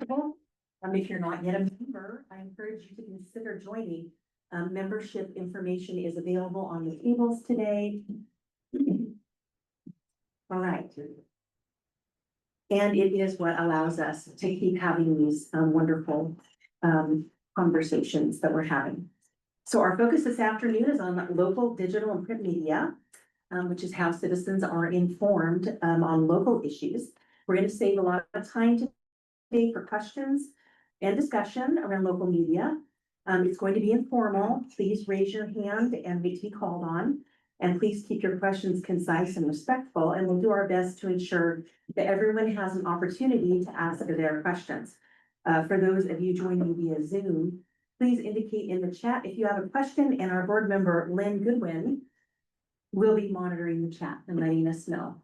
deductible. If you're not yet a member, I encourage you to consider joining. Membership information is available on the tables today. All right. And it is what allows us to keep having these wonderful conversations that we're having. So our focus this afternoon is on local, digital, and print media, which is how citizens are informed on local issues. We're going to save a lot of time today for questions and discussion around local media. It's going to be informal. Please raise your hand and wait to be called on. And please keep your questions concise and respectful, and we'll do our best to ensure that everyone has an opportunity to ask their questions. For those of you joining via Zoom, please indicate in the chat if you have a question, and our board member, Lynn Goodwin, will be monitoring the chat and letting us know.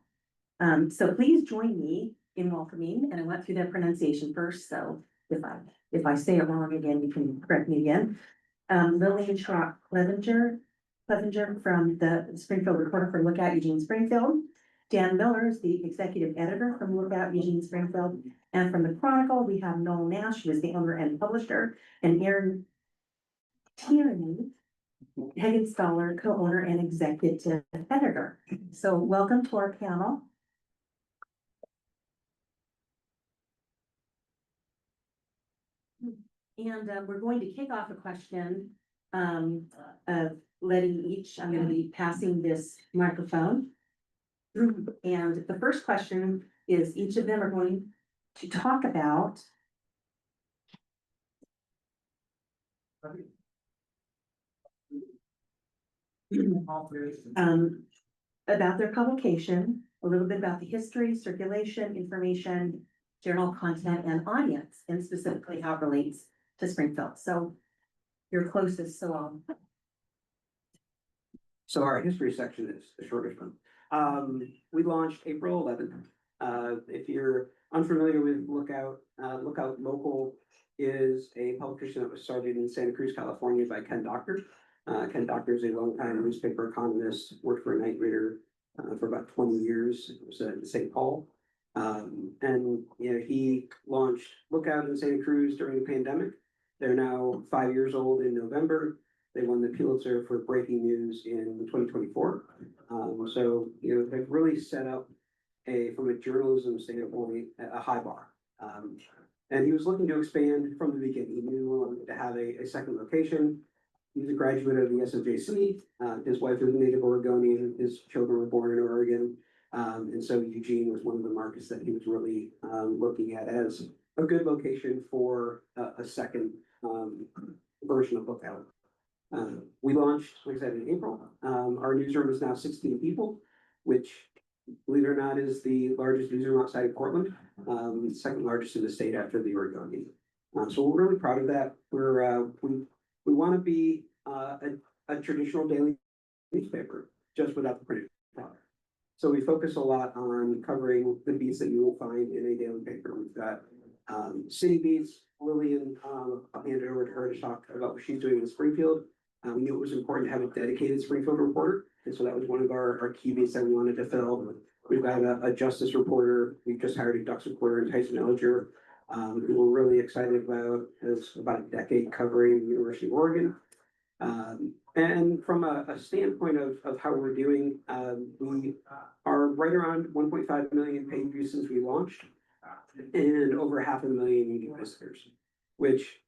So please join me in welcoming, and I went through that pronunciation first, so if I say it wrong again, you can correct me again. Lillian Clevenger from the Springfield Recorder for Lookout Eugene Springfield. Dan Miller is the executive editor from Lookout Eugene Springfield. And from the Chronicle, we have Noel Nash, who is the owner and publisher, and Aaron Tierney, Heggenstaller, co-owner and executive editor. So welcome to our panel. And we're going to kick off a question of letting each, I'm going to be passing this microphone. And the first question is each of them are going to talk about about their publication, a little bit about the history, circulation, information, journal content, and audience, and specifically how it relates to Springfield. So you're closest, So our history section is the shortest one. We launched April 11th. If you're unfamiliar with Lookout, Lookout Local is a publication that was started in Santa Cruz, California by Ken Doctor. Ken Doctor is a longtime newspaper economist, worked for Night Reader for about 20 years. It was in St. Paul. And he launched Lookout in Santa Cruz during the pandemic. They're now 5 years old in November. They won the Pulitzer for breaking news in 2024. So they've really set up from a journalism standpoint, a high bar. And he was looking to expand from the beginning. He knew he wanted to have a second location. He's a graduate of the SOJC. His wife is a native Oregonian. His children were born in Oregon. And so Eugene was one of the markets that he was really looking at as a good location for a second version of Lookout. We launched, like I said, in April. Our newsroom is now 16 people, which, believe it or not, is the largest newsroom outside of Portland, second largest in the state after the Oregonian. So we're really proud of that. We want to be a traditional daily newspaper, just without the printed product. So we focus a lot on covering the beats that you will find in a daily paper. We've got city beats. Lillian, I'll hand it over to her to talk about what she's doing in Springfield. We knew it was important to have a dedicated Springfield reporter, and so that was one of our key beats that we wanted to fill. We've got a justice reporter. We just hired a Ducks reporter in Tyson Ellinger, who we're really excited about. Has about a decade covering the University of Oregon. And from a standpoint of how we're doing, we are right around 1.5 million page views since we launched, and over 500,000 unique visitors, which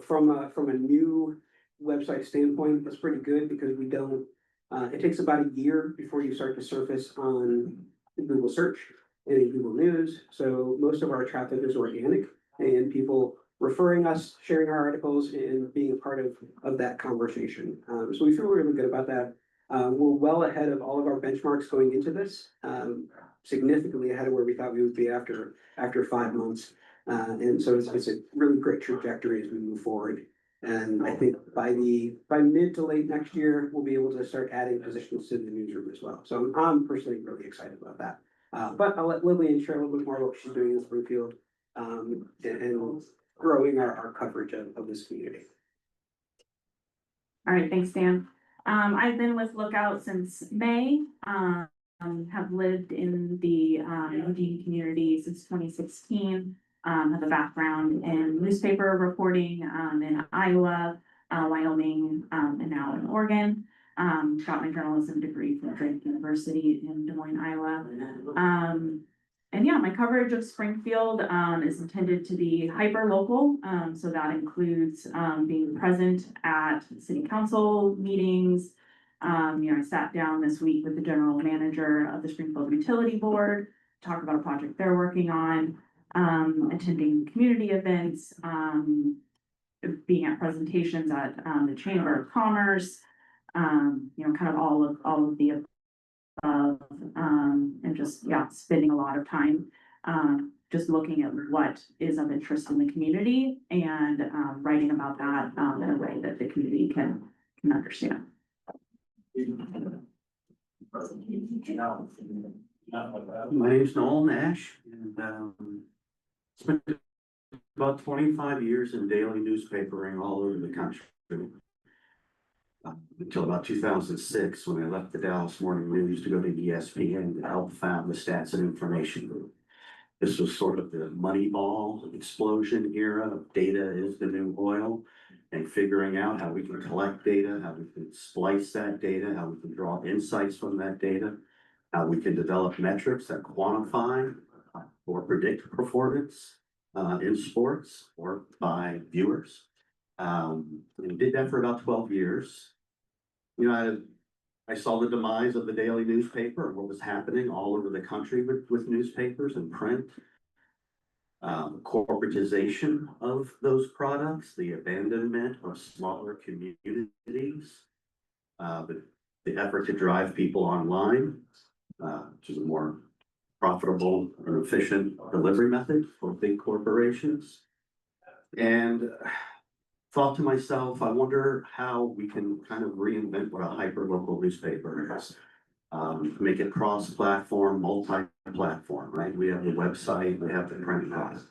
from a new website standpoint is pretty good, because we don't. It takes about a year before you start to surface on Google search and in Google News. So most of our traffic is organic, and people referring us, sharing our articles, and being a part of that conversation. So we feel really good about that. We're well ahead of all of our benchmarks going into this, significantly ahead of where we thought we would be after 5 months. And so it's a really great trajectory as we move forward. And I think by mid to late next year, we'll be able to start adding positions to the newsroom as well. So I'm personally really excited about that. But I'll let Lillian share a little bit more about what she's doing in Springfield, and growing our coverage of this community. All right, thanks, Dan. I've been with Lookout since May. Have lived in the Eugene community since 2016. Have a background in newspaper reporting, in Iowa, Wyoming, and now in Oregon. Got my journalism degree from Drake University in Des Moines, Iowa. And yeah, my coverage of Springfield, is intended to be hyper local. So that includes, being present at city council meetings. I sat down this week with the general manager of the Springfield Utility Board, talk about a project they're working on, attending community events, being at presentations at, the Chamber of Commerce, kind of all of the above, and just, yeah, spending a lot of time, just looking at what is of interest in the community and, writing about that, in a way that the community can understand. My name's Noel Nash, and spent about 25 years in daily newspapering all over the country. Until about 2006, when I left the Dallas Morning News to go to ESPN to help found the Stats and Information Group. This was sort of the Moneyball explosion era of data is the new oil, and figuring out how we can collect data, how we can splice that data, how we can draw insights from that data, how we can develop metrics that quantify or predict performance in sports or by viewers. And did that for about 12 years. I saw the demise of the daily newspaper and what was happening all over the country with newspapers and print. Corporatization of those products, the abandonment of smaller communities, the effort to drive people online, which is a more profitable and efficient delivery method for big corporations. And thought to myself, I wonder how we can kind of reinvent what a hyper-local newspaper is. Make it cross-platform, multi-platform, right? We have the website, we have the print product.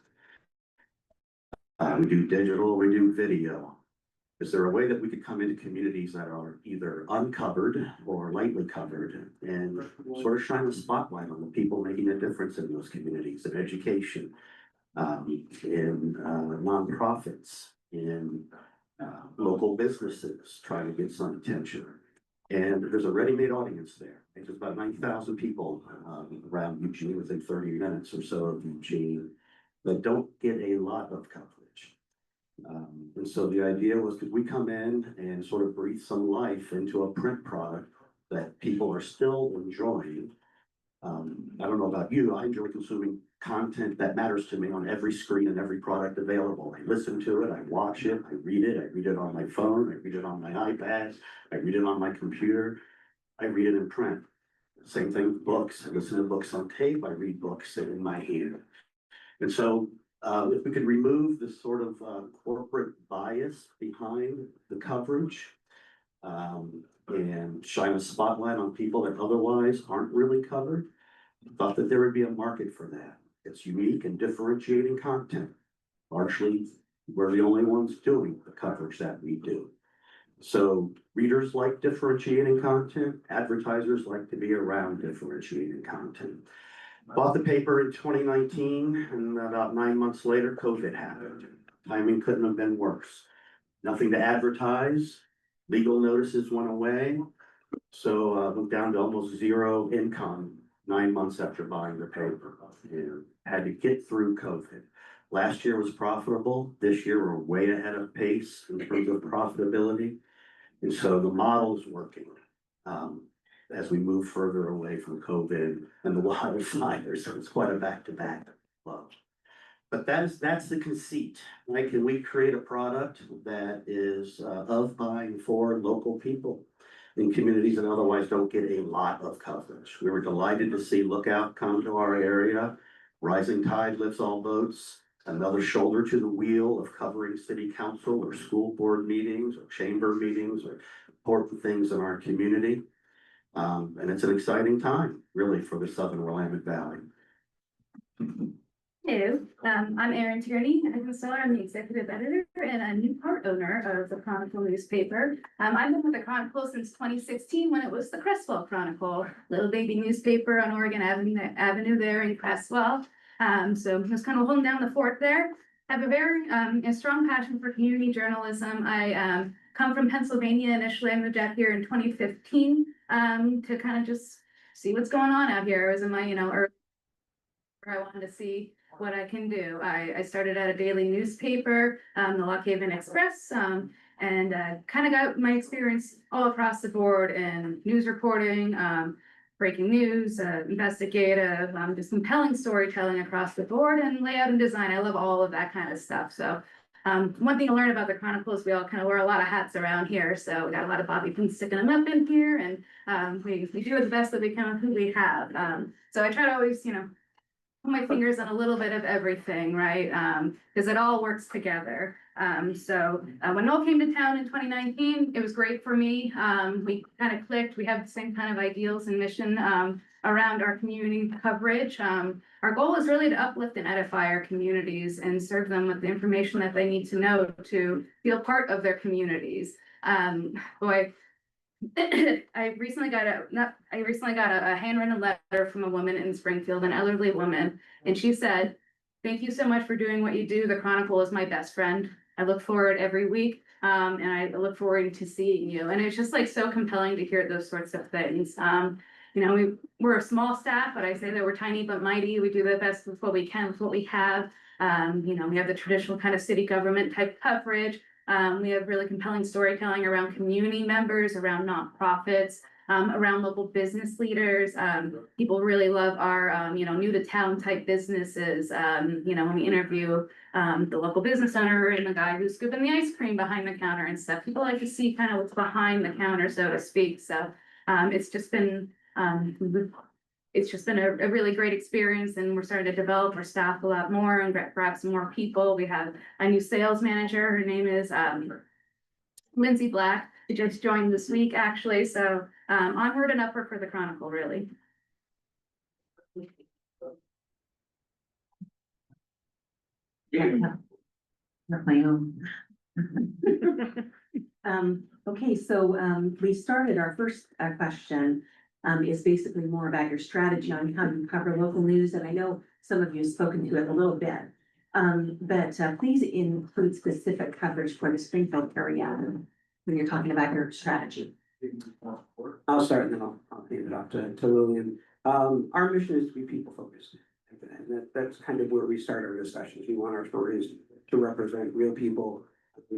We do digital, we do video. Is there a way that we could come into communities that are either uncovered or lightly covered and sort of shine a spotlight on the people making a difference in those communities, in education, in nonprofits, in local businesses, trying to get some attention? And there's a ready-made audience there. There's about 90,000 people around Eugene, within 30 minutes or so of Eugene, that don't get a lot of coverage. And so the idea was, could we come in and sort of breathe some life into a print product that people are still enjoying? I don't know about you, I enjoy consuming content that matters to me on every screen and every product available. I listen to it, I watch it, I read it on my phone, I read it on my iPad, I read it on my computer, I read it in print. Same thing with books. I listen to books on tape, I read books in my hand. And so if we could remove this sort of corporate bias behind the coverage, and shine a spotlight on people that otherwise aren't really covered, I thought that there would be a market for that. It's unique and differentiating content. Largely, we're the only ones doing the coverage that we do. So readers like differentiating content, advertisers like to be around differentiating content. Bought the paper in 2019, and about 9 months later, COVID happened. Timing couldn't have been worse. Nothing to advertise, legal notices went away. So went down to almost zero income 9 months after buying the paper. And had to get through COVID. Last year was profitable. This year we're way ahead of pace in terms of profitability. And so the model is working as we move further away from COVID and the wildfires. So it's quite a back-to-back flow. But that's the conceit, right? Can we create a product that is of, by, and for local people in communities that otherwise don't get a lot of coverage? We were delighted to see Lookout come to our area. Rising tide lifts all boats. Another shoulder to the wheel of covering city council or school board meetings or chamber meetings or important things in our community. And it's an exciting time, really, for the Southern Willamette Valley. Hello, I'm Erin Tierney. I'm the executive editor and a new part owner of the Chronicle newspaper. I've been with the Chronicle since 2016 when it was the Creswell Chronicle, little baby newspaper on Oregon Avenue there in Creswell. So just kind of holding down the fort there. I have a very a strong passion for community journalism. I come from Pennsylvania initially. I moved out here in 2015 to kind of just see what's going on out here. I was in my, where I wanted to see what I can do. I started at a daily newspaper, the Lock Haven Express, and kind of got my experience all across the board in news reporting, breaking news, investigative, just compelling storytelling across the board, and layout and design. I love all of that kind of stuff. So one thing to learn about the Chronicle is we all kind of wear a lot of hats around here. So we got a lot of bobby pins sticking them up in here, and we do the best that we can with who we have. So I try to always, put my fingers on a little bit of everything, right? Because it all works together. So when Noel came to town in 2019, it was great for me. We kind of clicked. We have the same kind of ideals and mission around our community coverage. Our goal is really to uplift and edify our communities and serve them with the information that they need to know to feel part of their communities. Boy, I recently got a handwritten letter from a woman in Springfield, an elderly woman, and she said, "Thank you so much for doing what you do. The Chronicle is my best friend. I look forward every week, and I look forward to seeing you." And it's just like so compelling to hear those sorts of things. We're a small staff, but I say that we're tiny but mighty. We do the best with what we can, with what we have. We have the traditional kind of city government type coverage. We have really compelling storytelling around community members, around nonprofits, around local business leaders. People really love our, new to town type businesses. When we interview the local business owner and the guy who's scooping the ice cream behind the counter and stuff, people like to see kind of what's behind the counter, so to speak. So it's just been a really great experience, and we're starting to develop our staff a lot more and grab some more people. We have a new sales manager. Her name is Lindsay Black, who just joined this week, actually. So onward and upward for the Chronicle, really. Not my own. Okay, so we started our first question is basically more about your strategy on how you cover local news, and I know some of you have spoken to it a little bit. But please include specific coverage for the Springfield area when you're talking about your strategy. I'll start and then I'll hand it off to Lillian. Our mission is to be people focused. And that's kind of where we start our discussions. We want our stories to represent real people,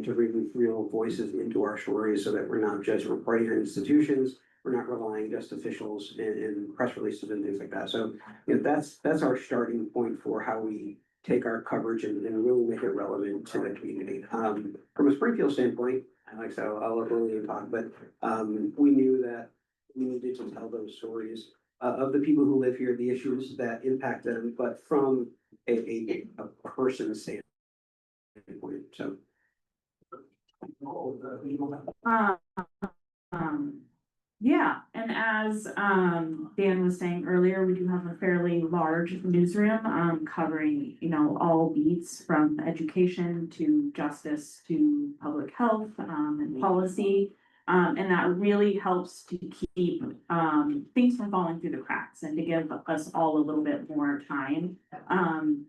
to bring real voices into our stories so that we're not just reporting on institutions. We're not relying just officials in press releases and things like that. So that's our starting point for how we take our coverage and really make it relevant to the community. From a Springfield standpoint, like I said, I'll let Lillian talk, but we knew that we needed to tell those stories of the people who live here, the issues that impact them, but from a person's standpoint. So. Yeah, and as Dan was saying earlier, we do have a fairly large newsroom covering, all beats from education to justice to public health and policy. And that really helps to keep things from falling through the cracks and to give us all a little bit more time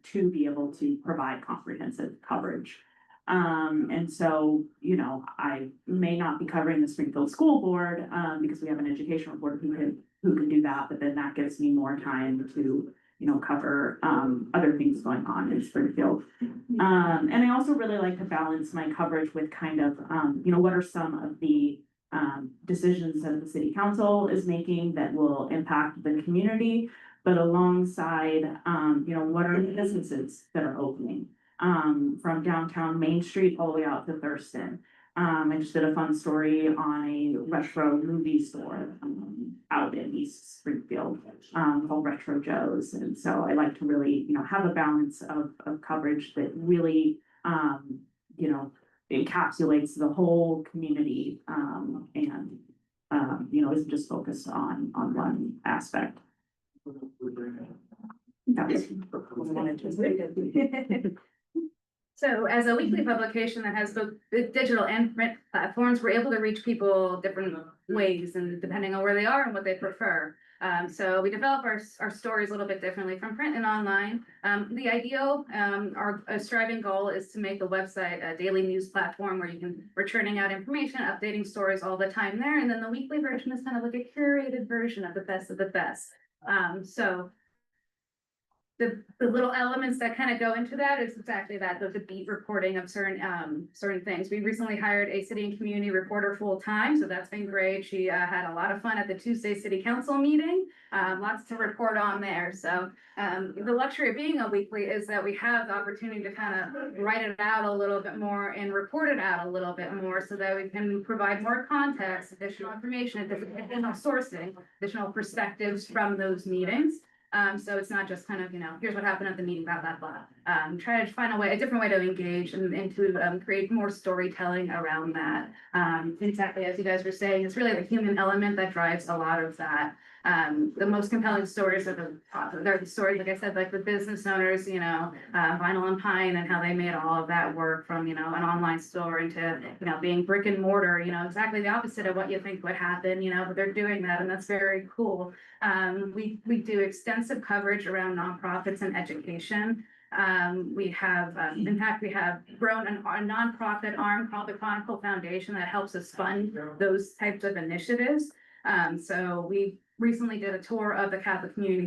to be able to provide comprehensive coverage. And so, I may not be covering the Springfield School Board, because we have an educational board who can do that, but then that gives me more time to, cover, other things going on in Springfield. And I also really like to balance my coverage with kind of, what are some of the, decisions that the city council is making that will impact the community, but alongside, what are the businesses that are opening? From downtown Main Street all the way out to Thurston. I just did a fun story on a retro movie store out in East Springfield called Retro Joe's. And so I like to really, have a balance of coverage that really, encapsulates the whole community and, isn't just focused on one aspect. So as a weekly publication that has both the digital and print platforms, we're able to reach people different ways and depending on where they are and what they prefer. So we develop our stories a little bit differently from print and online. The ideal, our striving goal is to make the website a daily news platform where we're churning out information, updating stories all the time there. And then the weekly version is kind of like a curated version of the best of the best. So the little elements that kind of go into that is exactly that, the beat reporting of certain things. We recently hired a city and community reporter full-time, so that's been great. She had a lot of fun at the Tuesday City Council meeting, lots to report on there. So the luxury of being a weekly is that we have the opportunity to kind of write it out a little bit more and report it out a little bit more so that we can provide more context, additional information, additional sourcing, additional perspectives from those meetings. So it's not just kind of, here's what happened at the meeting, blah, blah, blah. Try to find a different way to engage and to create more storytelling around that. Exactly as you guys were saying, it's really the human element that drives a lot of that. The most compelling stories are the stories, like I said, like the business owners, Vinyl and Pine and how they made all of that work from, an online store into, being brick and mortar, exactly the opposite of what you think would happen, but they're doing that and that's very cool. We do extensive coverage around nonprofits and education. We have, in fact, we have grown a nonprofit arm called the Chronicle Foundation that helps us fund those types of initiatives. So we recently did a tour of the Catholic Community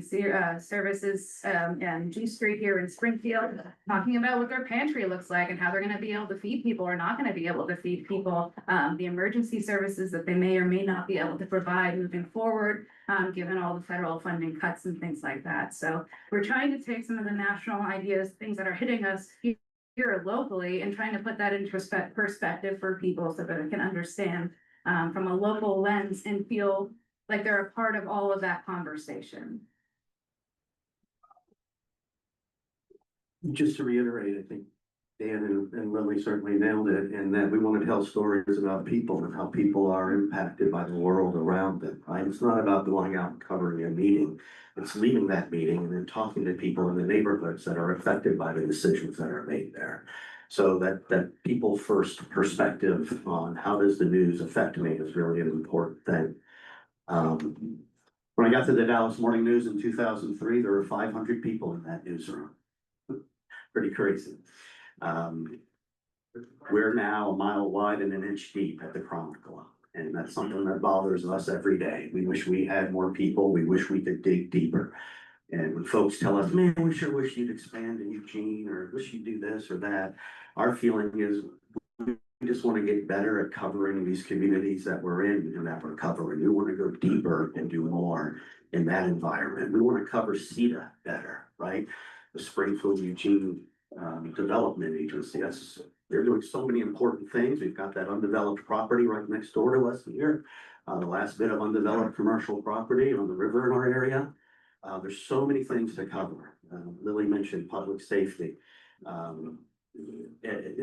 Services and G Street here in Springfield, talking about what their pantry looks like and how they're going to be able to feed people or not going to be able to feed people, the emergency services that they may or may not be able to provide moving forward, given all the federal funding cuts and things like that. So we're trying to take some of the national ideas, things that are hitting us here locally, and trying to put that into perspective for people so that they can understand from a local lens and feel like they're a part of all of that conversation. Just to reiterate, I think Dan and Lily certainly nailed it, in that we want to tell stories about people and how people are impacted by the world around them, right? It's not about going out and covering a meeting. It's leaving that meeting and then talking to people in the neighborhoods that are affected by the decisions that are made there. So that people first perspective on how does the news affect me is really an important thing. When I got to the Dallas Morning News in 2003, there were 500 people in that newsroom. Pretty crazy. We're now a mile wide and an inch deep at the Chronicle, and that's something that bothers us every day. We wish we had more people. We wish we could dig deeper. And when folks tell us, man, we sure wish you'd expand in Eugene, or wish you'd do this or that, our feeling is we just want to get better at covering these communities that we're in and that we're covering. We want to go deeper and do more in that environment. We want to cover CETA better, right? The Springfield Eugene Development Agency. They're doing so many important things. We've got that undeveloped property right next door to us here. The last bit of undeveloped commercial property on the river in our area. There's so many things to cover. Lily mentioned public safety.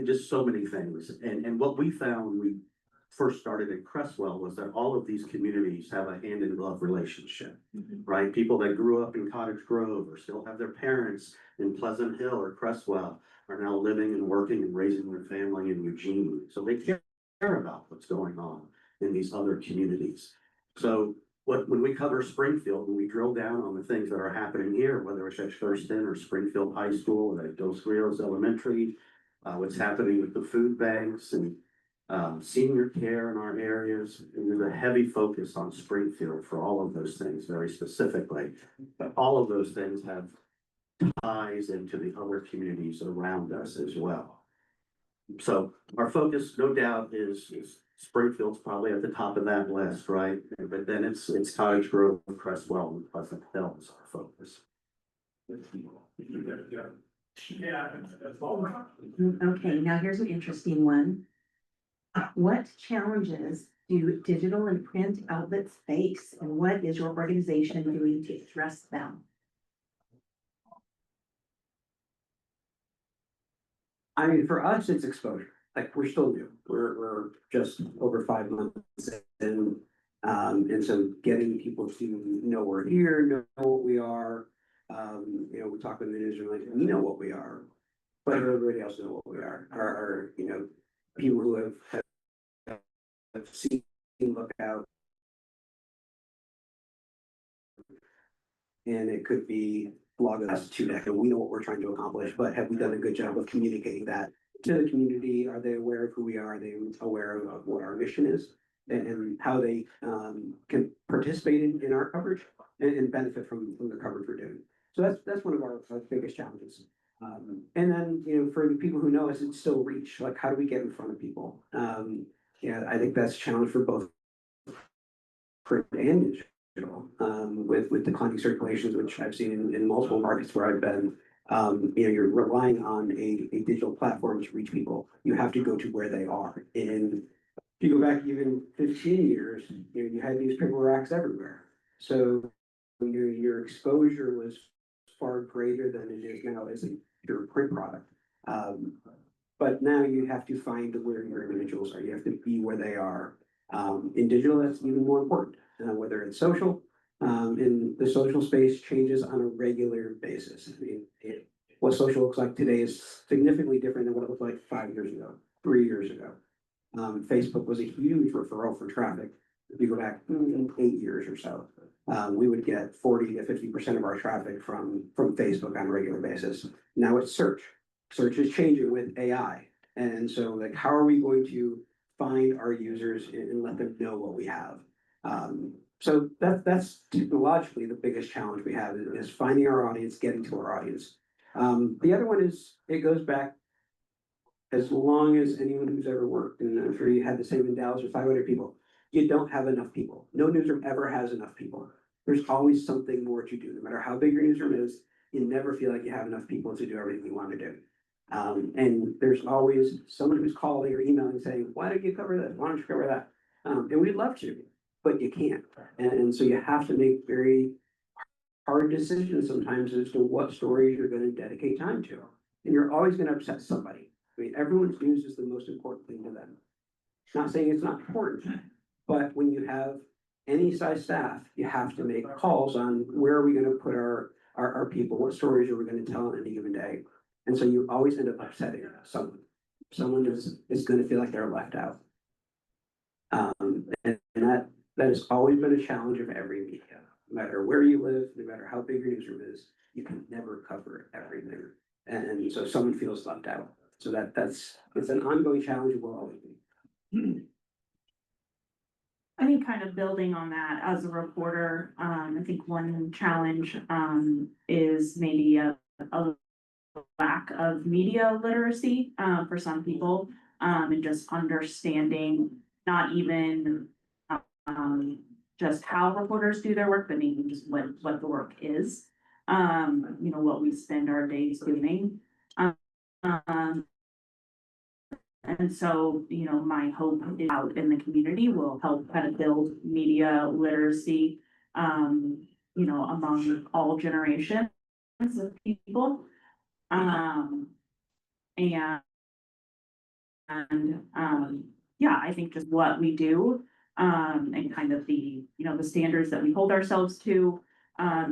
Just so many things. And what we found when we first started in Creswell was that all of these communities have a hand in glove relationship, right? People that grew up in Cottage Grove or still have their parents in Pleasant Hill or Creswell are now living and working and raising their family in Eugene. So they care about what's going on in these other communities. So when we cover Springfield, when we drill down on the things that are happening here, whether it's at Thurston or Springfield High School or at Dos Rios Elementary, what's happening with the food banks and senior care in our areas, and there's a heavy focus on Springfield for all of those things very specifically. But all of those things have ties into the other communities around us as well. So our focus, no doubt, is Springfield's probably at the top of that list, right? But then it's Cottage Grove, Creswell, and Pleasant Hill is our focus. Okay, now here's an interesting one. What challenges do digital and print outlets face, and what is your organization doing to address them? I mean, for us, it's exposure. Like, we're still new. We're just over 5 months in. And so getting people to know we're here, know what we are. We talk with the news, and like, we know what we are, but everybody else knows what we are. People who have seen Lookout And it could be blog us to that, and we know what we're trying to accomplish, but have we done a good job of communicating that to the community? Are they aware of who we are? Are they aware of what our mission is? And how they can participate in our coverage and benefit from the coverage we're doing. So that's one of our biggest challenges. And then, for the people who know us, it's still reach. Like, how do we get in front of people? Yeah, I think that's a challenge for both print and digital. With declining circulations, which I've seen in multiple markets where I've been. You're relying on a digital platform to reach people. You have to go to where they are. And if you go back even 15 years, you had newspaper racks everywhere. So your exposure was far greater than it is now as a pure print product. But now you have to find where your individuals are. You have to be where they are. In digital, that's even more important, whether it's social. In the social space changes on a regular basis. I mean, what social looks like today is significantly different than what it looked like 5 years ago, 3 years ago. Facebook was a huge referral for traffic. If you go back 8 years or so, we would get 40 to 50% of our traffic from Facebook on a regular basis. Now it's search. Search is changing with AI. And so, like, how are we going to find our users and let them know what we have? So that's technologically the biggest challenge we have is finding our audience, getting to our audience. The other one is, it goes back as long as anyone who's ever worked, and I'm sure you had the same in Dallas with 500 people, you don't have enough people. No newsroom ever has enough people. There's always something more to do. No matter how big your newsroom is, you never feel like you have enough people to do everything you want to do. And there's always someone who's calling or emailing saying, why don't you cover this? Why don't you cover that? And we'd love to, but you can't. And so you have to make very hard decisions sometimes as to what stories you're going to dedicate time to. And you're always going to upset somebody. I mean, everyone's news is the most important thing to them. Not saying it's not important, but when you have any size staff, you have to make calls on where are we going to put our people, what stories are we going to tell on any given day. And so you always end up upsetting someone. Someone is going to feel like they're left out. And that has always been a challenge of every media. No matter where you live, no matter how big your newsroom is, you can never cover everything. And so someone feels left out. So it's an ongoing challenge. It will always be. I think kind of building on that as a reporter, I think one challenge is maybe a lack of media literacy for some people, and just understanding not even just how reporters do their work, but even just what the work is. What we spend our days doing. And so, my hope is out in the community will help kind of build media literacy, among all generations of people. Yeah, I think just what we do, and kind of the standards that we hold ourselves to,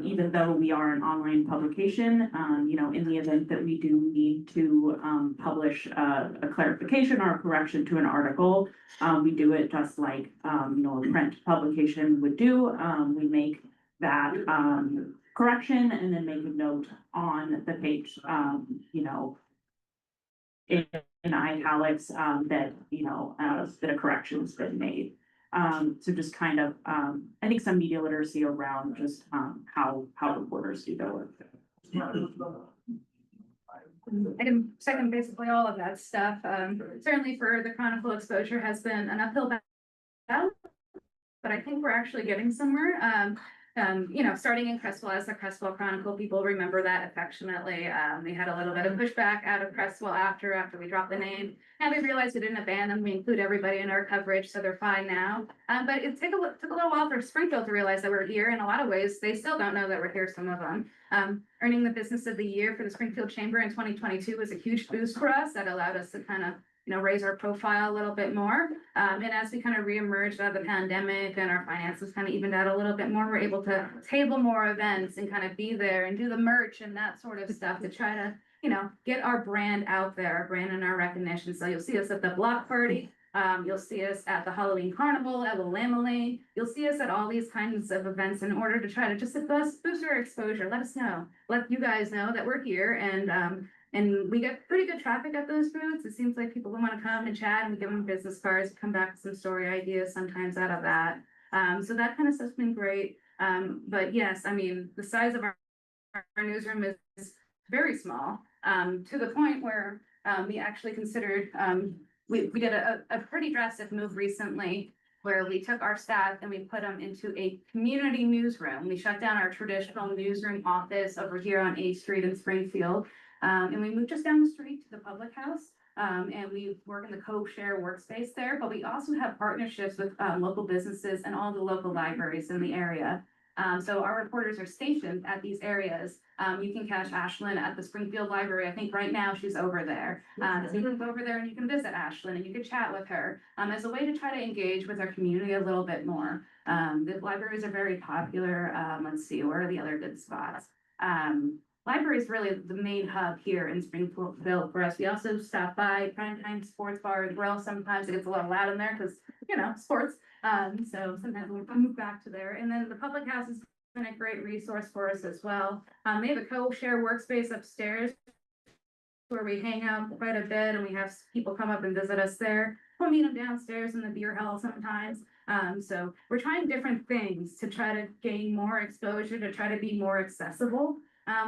even though we are an online publication, in the event that we do need to publish a clarification or a correction to an article, we do it just like a print publication would do. We make that correction and then make a note on the page, in italics, that that a correction's been made. So just kind of, I think some media literacy around just how reporters do their work. I can second basically all of that stuff. Certainly for the Chronicle exposure has been an uphill battle, but I think we're actually getting somewhere. Starting in Creswell as the Creswell Chronicle, people remember that affectionately. We had a little bit of pushback out of Creswell after we dropped the name, and we realized we didn't abandon them. We include everybody in our coverage, so they're fine now. But it took a little while for Springfield to realize that we're here. In a lot of ways, they still don't know that we're here, some of them. Earning the Business of the Year for the Springfield Chamber in 2022 was a huge boost for us. That allowed us to kind of raise our profile a little bit more. And as we kind of reemerged out of the pandemic and our finances kind of evened out a little bit more, we're able to table more events and kind of be there and do the merch and that sort of stuff to try to, get our brand out there, our brand and our recognition. So you'll see us at the block party. You'll see us at the Halloween Carnival, at Lane. You'll see us at all these kinds of events in order to try to just boost our exposure. Let us know, let you guys know that we're here, and we get pretty good traffic at those booths. It seems like people want to come and chat, and we give them business cards, come back with some story ideas sometimes out of that. So that kind of stuff's been great. But yes, I mean, the size of our newsroom is very small, to the point where we actually considered, we did a pretty drastic move recently where we took our staff and we put them into a community newsroom. We shut down our traditional newsroom office over here on 8th Street in Springfield. And we moved just down the street to the public house. And we work in the co-share workspace there, but we also have partnerships with local businesses and all the local libraries in the area. So our reporters are stationed at these areas. You can catch Ashlyn at the Springfield Library. I think right now she's over there. So you can go over there and you can visit Ashlyn and you can chat with her as a way to try to engage with our community a little bit more. The libraries are very popular. Let's see, where are the other good spots? Library is really the main hub here in Springfield for us. We also stop by Primetime Sports Bar and Grill. Sometimes it gets a little loud in there because, you know, sports. So sometimes we'll move back to there. And then the public house has been a great resource for us as well. They have a co-share workspace upstairs where we hang out quite a bit, and we have people come up and visit us there. We'll meet them downstairs in the beer hall sometimes. So we're trying different things to try to gain more exposure, to try to be more accessible.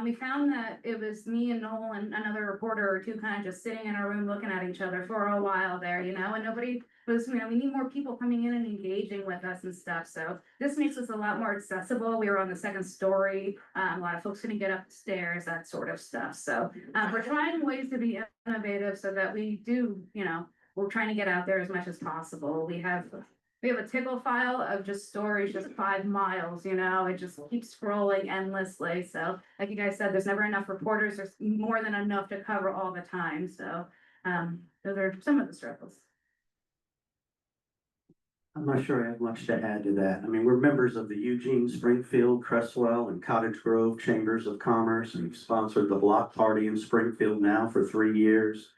We found that it was me and Noel and another reporter or two kind of just sitting in a room looking at each other for a while there, you know, and nobody was, you know, we need more people coming in and engaging with us and stuff. So this makes us a lot more accessible. We were on the second story. A lot of folks couldn't get up the stairs, that sort of stuff. So we're trying ways to be innovative so that we do, you know, we're trying to get out there as much as possible. We have a tickle file of just stories, just 5 miles, you know, it just keeps scrolling endlessly. So like you guys said, there's never enough reporters. There's more than enough to cover all the time. So those are some of the struggles. I'm not sure I have much to add to that. I mean, we're members of the Eugene Springfield, Creswell, and Cottage Grove Chambers of Commerce, and we've sponsored the block party in Springfield now for 3 years.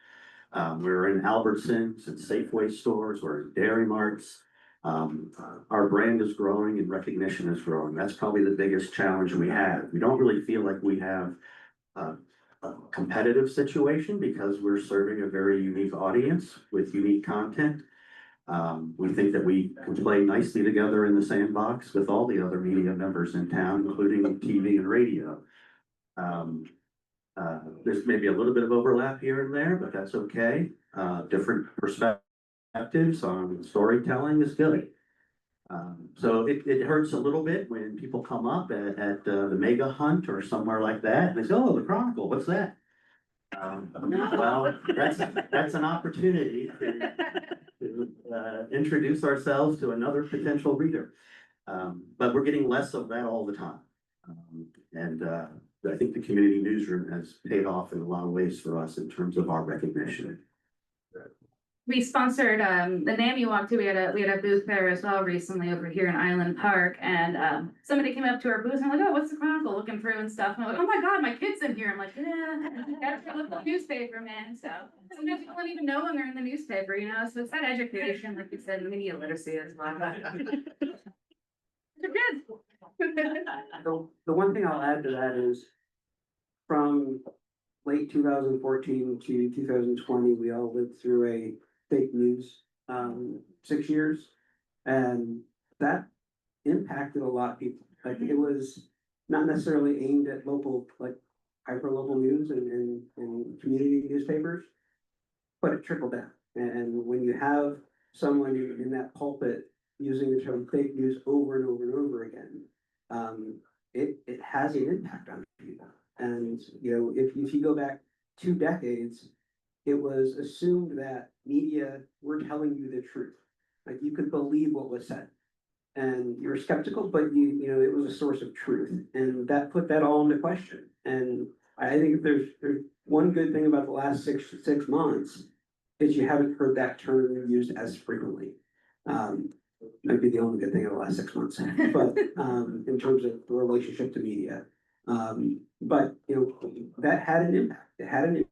We're in Albertsons and Safeway stores, we're in Dairy Marts. Our brand is growing and recognition is growing. That's probably the biggest challenge we have. We don't really feel like we have a competitive situation because we're serving a very unique audience with unique content. We think that we can play nicely together in the sandbox with all the other media members in town, including TV and radio. There's maybe a little bit of overlap here and there, but that's okay. Different perspectives on storytelling is good. So it hurts a little bit when people come up at the Mega Hunt or somewhere like that, and they say, "Oh, the Chronicle, what's that?" Well, that's an opportunity to introduce ourselves to another potential reader. But we're getting less of that all the time. And I think the community newsroom has paid off in a lot of ways for us in terms of our recognition. We sponsored the NAMI walk too. We had a booth there as well recently over here in Island Park, and somebody came up to our booth and I'm like, "Oh, what's the Chronicle?" Looking through and stuff. And I'm like, "Oh my God, my kid's in here." I'm like, "Yeah, that's a little newspaper, man." So sometimes people don't even know when they're in the newspaper, you know. So it's that education, like you said, media literacy as well. They're good. The one thing I'll add to that is from late 2014 to 2020, we all lived through a fake news 6 years, and that impacted a lot of people. Like it was not necessarily aimed at local, like hyper local news and community newspapers, but it trickled down. And when you have someone in that pulpit using the term fake news over and over and over again, it has an impact on people. And you know, if you go back 2 decades, it was assumed that media were telling you the truth. Like you could believe what was said, and you were skeptical, but you know it was a source of truth, and that put that all into question. And I think if there's one good thing about the last six months is you haven't heard that term used as frequently. Might be the only good thing in the last 6 months, but in terms of the relationship to media. But you know, that had an impact. It had an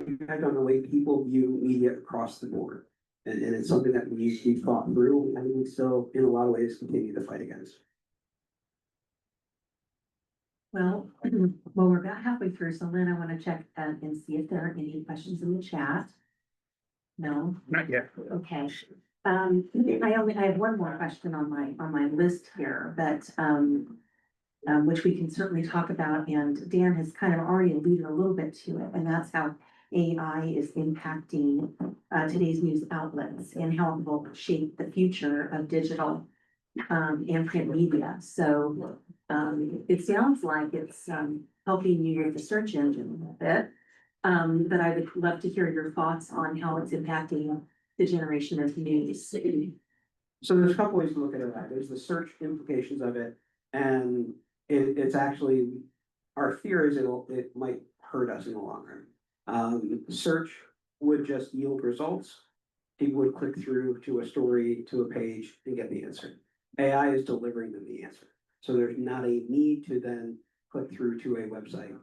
impact on the way people view media across the board. And it's something that we've thought through and we still, in a lot of ways, continue to fight against. Well, well, we're about halfway through, so Lynn, I want to check and see if there are any questions in the chat. No? Not yet. Okay. I have one more question on my list here, but, which we can certainly talk about, and Dan has kind of already alluded a little bit to it, and that's how AI is impacting, today's news outlets and how it will shape the future of digital, and print media. So, it sounds like it's, helping you with the search engine a little bit. But I would love to hear your thoughts on how it's impacting the generation of news. So there's a couple ways to look at it. There's the search implications of it, and it's actually, our fear is it might hurt us in the long run. Search would just yield results. People would click through to a story, to a page, and get the answer. AI is delivering them the answer. So there's not a need to then click through to a website.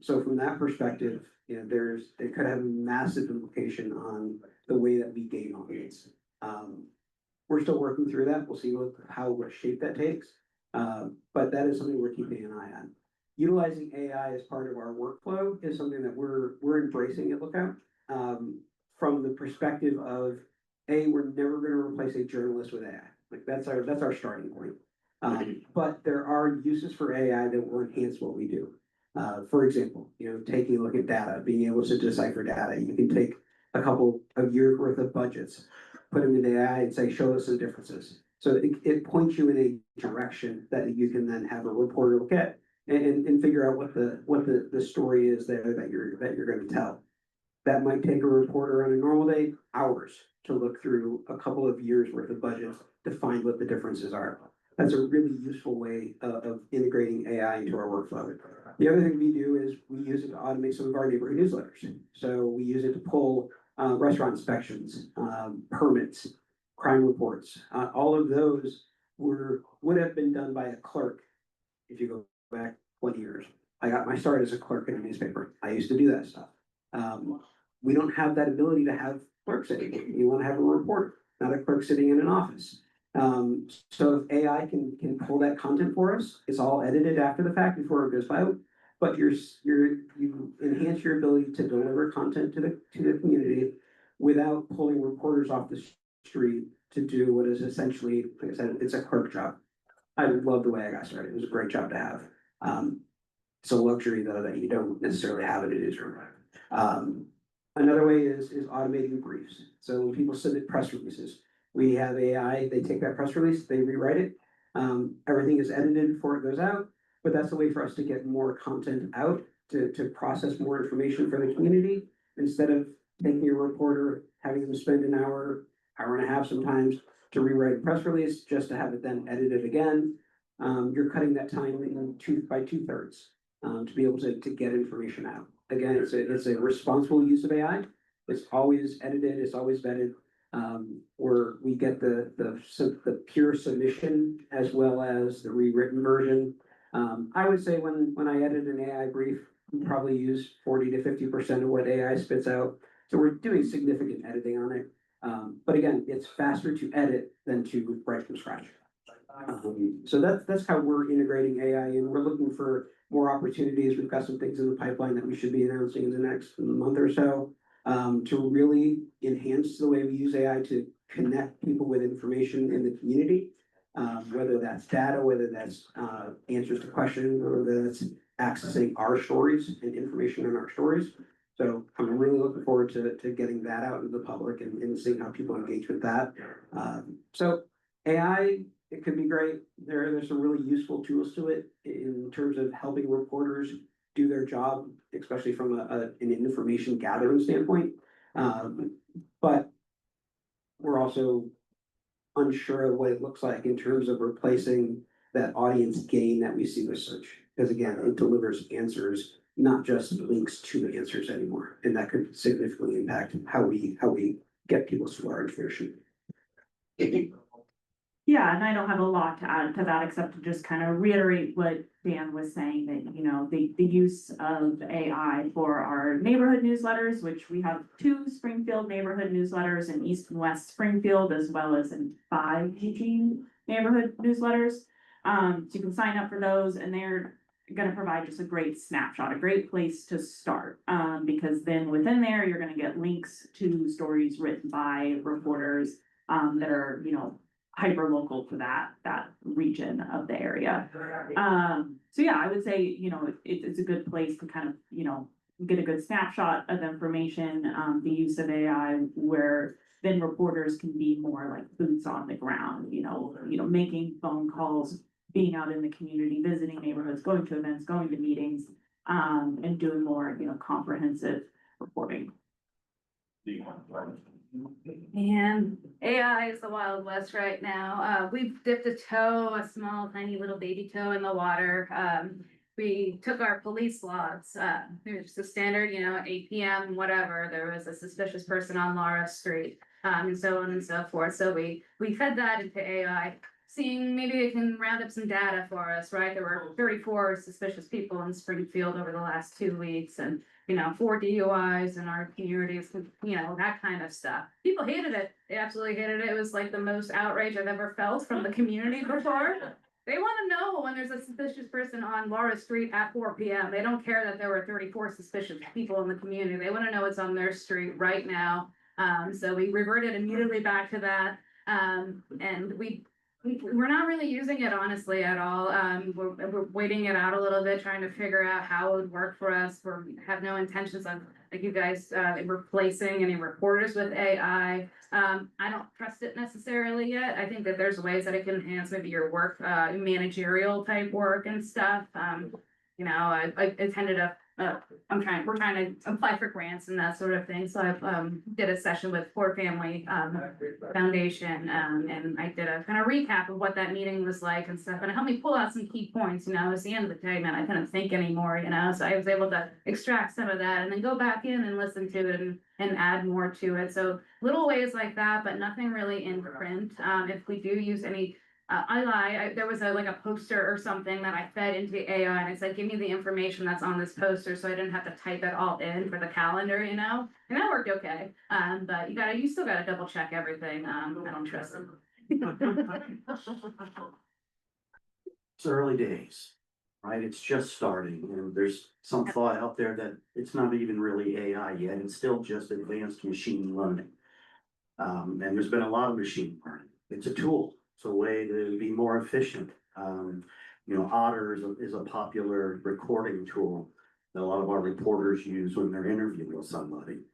So from that perspective, you know, it could have a massive implication on the way that we gain audience. We're still working through that. We'll see what shape that takes. But that is something we're keeping an eye on. Utilizing AI as part of our workflow is something that we're embracing at Lookout. From the perspective of, we're never going to replace a journalist with AI. Like that's our starting point. But there are uses for AI that will enhance what we do. For example, you know, taking a look at data, being able to decipher data. You can take a couple of years worth of budgets, put them in AI and say, show us the differences. So it points you in a direction that you can then have a reporter look at and figure out what the story is there that you're going to tell. That might take a reporter on a normal day hours to look through a couple of years worth of budgets to find what the differences are. That's a really useful way of integrating AI into our workflow. The other thing we do is we use it to automate some of our neighborhood newsletters. So we use it to pull restaurant inspections, permits, crime reports. All of those would have been done by a clerk if you go back 20 years. I got my start as a clerk in a newspaper. I used to do that stuff. We don't have that ability to have clerks anymore. You want to have a reporter, not a clerk sitting in an office. So if AI can pull that content for us, it's all edited after the fact before it goes out. But you enhance your ability to deliver content to the community without pulling reporters off the street to do what is essentially, like I said, it's a clerk job. I love the way I got started. It was a great job to have. It's a luxury though that you don't necessarily have in a newsroom. Another way is automating briefs. So when people submit press releases, we have AI, they take that press release, they rewrite it. Everything is edited before it goes out, but that's a way for us to get more content out, to process more information for the community, instead of taking a reporter, having them spend an hour and a half sometimes to rewrite a press release, just to have it then edited again. You're cutting that time by 2/3 to be able to get information out. Again, it's a responsible use of AI. It's always edited, it's always vetted. Where we get the pure submission as well as the rewritten version. I would say when I edit an AI brief, we probably use 40 to 50% of what AI spits out. So we're doing significant editing on it. But again, it's faster to edit than to write from scratch. So that's how we're integrating AI, and we're looking for more opportunities. We've got some things in the pipeline that we should be announcing in the next month or so, to really enhance the way we use AI to connect people with information in the community. Whether that's data, whether that's answers to questions, or whether that's accessing our stories and information in our stories. So I'm really looking forward to getting that out into the public and seeing how people engage with that. So AI, it could be great. There's some really useful tools to it in terms of helping reporters do their job, especially from an information gathering standpoint. But we're also unsure of what it looks like in terms of replacing that audience gain that we see with search. Because again, it delivers answers, not just links to the answers anymore. And that could significantly impact how we get people to our information. Yeah, and I don't have a lot to add to that, except to just kind of reiterate what Dan was saying, that, you know, the use of AI for our neighborhood newsletters, which we have 2 Springfield neighborhood newsletters in East and West Springfield, as well as in 5 Eugene neighborhood newsletters. So you can sign up for those, and they're gonna provide just a great snapshot, a great place to start. Because then within there, you're gonna get links to stories written by reporters, that are, you know, hyper local to that region of the area. So yeah, I would say, you know, it's a good place to kind of, you know, get a good snapshot of information, the use of AI, where then reporters can be more like boots on the ground, you know, making phone calls, being out in the community, visiting neighborhoods, going to events, going to meetings, and doing more, you know, comprehensive reporting. And AI is the Wild West right now. We've dipped a small, tiny little baby toe in the water. We took our police logs. There's the standard, you know, 8 p.m., whatever. There was a suspicious person on Laura Street, and so on and so forth. So we fed that into AI, seeing maybe it can round up some data for us, right? There were 34 suspicious people in Springfield over the last 2 weeks, and 4 DUIs in our communities, that kind of stuff. People hated it. They absolutely hated it. It was like the most outrage I've ever felt from the community before. They want to know when there's a suspicious person on Laura Street at 4 p.m. They don't care that there were 34 suspicious people in the community. They want to know what's on their street right now. So we reverted immediately back to that. And we're not really using it honestly at all. We're waiting it out a little bit, trying to figure out how it would work for us. We have no intentions of, like you guys, replacing any reporters with AI. I don't trust it necessarily yet. I think that there's ways that it can enhance maybe your work, managerial type work and stuff. I attended we're trying to apply for grants and that sort of thing. So I did a session with Poor Family Foundation, and I did a kind of recap of what that meeting was like and stuff. And it helped me pull out some key points. It's the end of the day, man. I couldn't think anymore, So I was able to extract some of that and then go back in and listen to it and add more to it. So little ways like that, but nothing really in print. If we do use any I lie. There was a poster or something that I fed into AI, and it said, "Give me the information that's on this poster," so I didn't have to type it all in for the calendar, and that worked okay. But you still gotta double check everything. I don't trust them. It's early days, right? It's just starting, and there's some thought out there that it's not even really AI yet. It's still just advanced machine learning. And there's been a lot of machine learning. It's a tool. It's a way to be more efficient. Otter is a popular recording tool that a lot of our reporters use when they're interviewing somebody.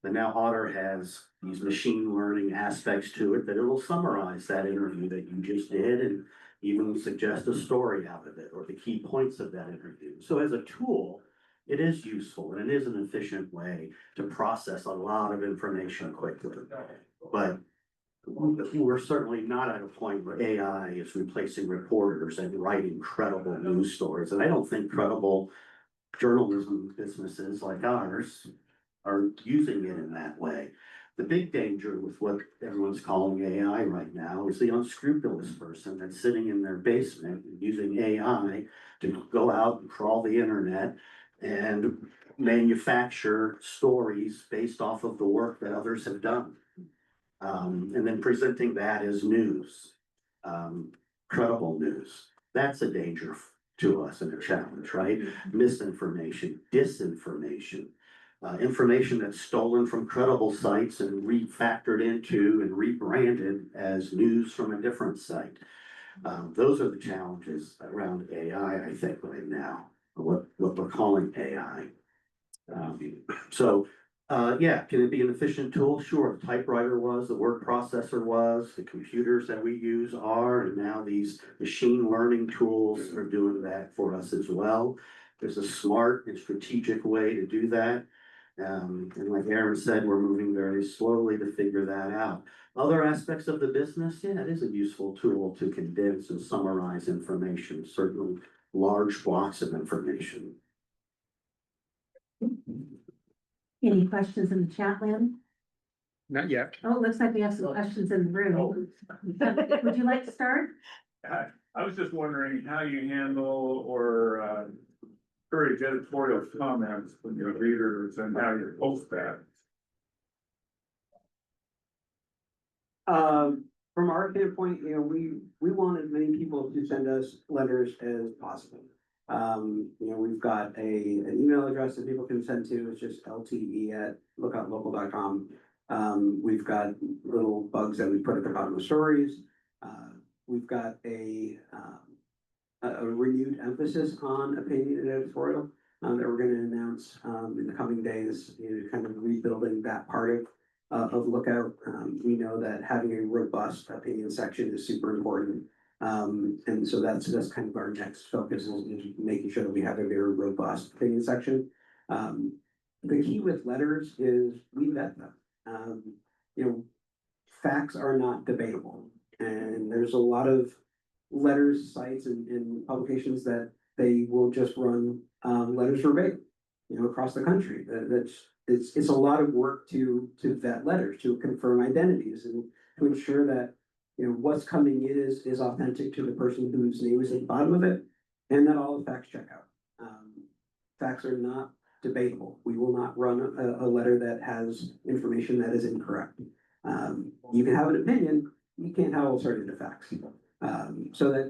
But now Otter has these machine learning aspects to it that it will summarize that interview that you just did and even suggest a story out of it or the key points of that interview. So as a tool, it is useful and it is an efficient way to process a lot of information quickly. But we're certainly not at a point where AI is replacing reporters and writing credible news stories. And I don't think credible journalism businesses like ours are using it in that way. The big danger with what everyone's calling AI right now is the unscrupulous person that's sitting in their basement using AI to go out and crawl the internet and manufacture stories based off of the work that others have done. And then presenting that as news, credible news. That's a danger to us and a challenge, right? Misinformation, disinformation, information that's stolen from credible sites and refactored into and rebranded as news from a different site. Those are the challenges around AI, I think, right now, what we're calling AI. Can it be an efficient tool? Sure, the typewriter was, the word processor was, the computers that we use are, and now these machine learning tools are doing that for us as well. There's a smart and strategic way to do that. And like Aaron said, we're moving very slowly to figure that out. Other aspects of the business, it is a useful tool to condense and summarize information, certainly large blocks of information. Any questions in the chat, Lynn? Not yet. Oh, it looks like we have some questions in the room. Would you like to start? I was just wondering how you handle or encourage editorial comments from your readers and how you post that. From our standpoint, we want as many people to send us letters as possible. We've got an email address that people can send to, it's just lte@lookoutlocal.com. We've got little bugs that we put at the bottom of stories. We've got a renewed emphasis on opinion and editorial that we're gonna announce in the coming days, kind of rebuilding that part of Lookout. We know that having a robust opinion section is super important. And so that's kind of our next focus is making sure that we have a very robust opinion section. The key with letters is we vet them. Facts are not debatable, and there's a lot of letters, sites and publications that they will just run letters verbatim, across the country. It's a lot of work to vet letters, to confirm identities and to ensure that what's coming in is authentic to the person whose name is at the bottom of it, and that all the facts check out. Facts are not debatable. We will not run a letter that has information that is incorrect. You can have an opinion, you can't have alternative facts. So that